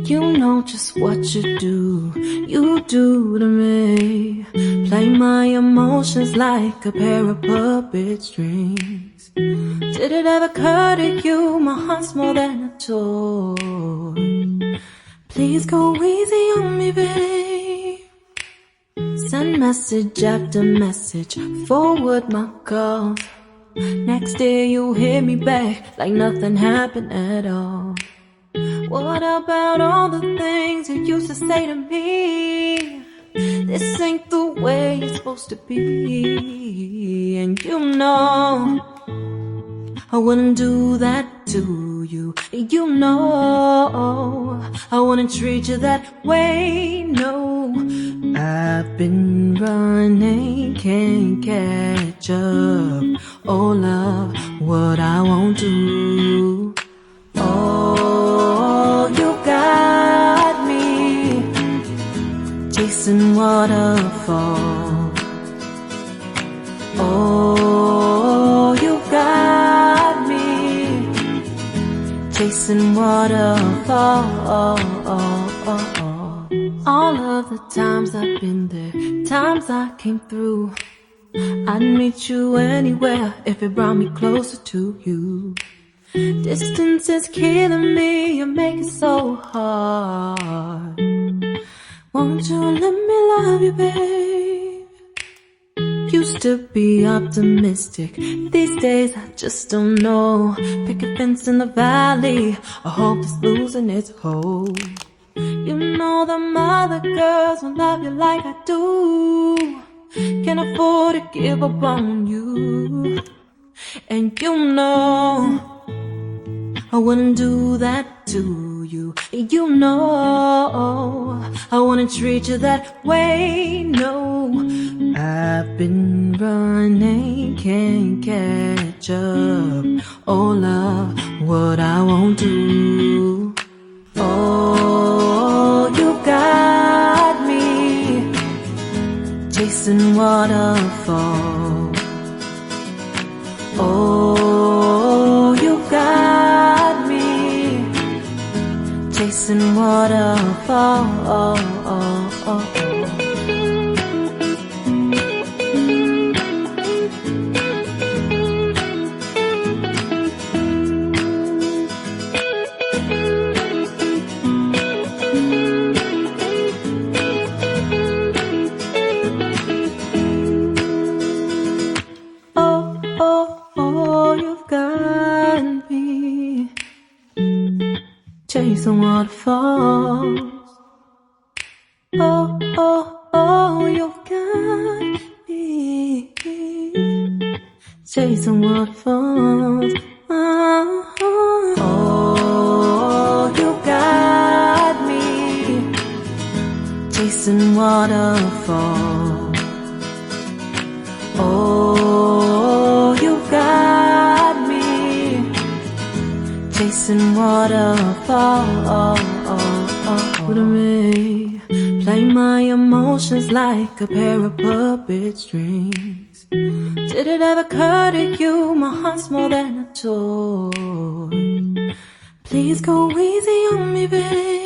You know just what you do to me. Play my emotions like a pair of puppet strings. Did it ever occur to you my heart's more than a toy? Please go easy on me, babe. Send message after message, forward my calls. Next day you hit me back like nothing happened at all. What about all the things you used to say to me? This ain't the way it's supposed to be. And you know I wouldn't do that to you. You know I wouldn't treat you that way, no. I've been running, can't catch up. Oh love, what I won't do. Oh, you got me chasing waterfalls. Oh, you got me chasing waterfalls. All of the times I've been there, times I came through, I'd meet you anywhere if it brought me closer to you. Distance is killing me, you make it so hard. Won't you let me love you, babe? Used to be optimistic, these days I just don't know. Pick a fence in the valley, I hope it's losing its hold. You know them other girls won't love you like I do. Can't afford to give up on you. And you know I wouldn't do that to you. You know I wouldn't treat you that way, no. I've been running, can't catch up. Oh love, what I won't do. Oh, you got me chasing waterfalls. Oh, you got me chasing waterfalls. Chasing waterfalls. Oh, oh, oh, you've got me chasing waterfalls. Oh, oh, you got me chasing waterfalls. Oh, you got me chasing waterfalls. With me, play my emotions like a pair of puppet strings. Did it ever occur to you my heart's more than a toy? Please go easy on me, babe.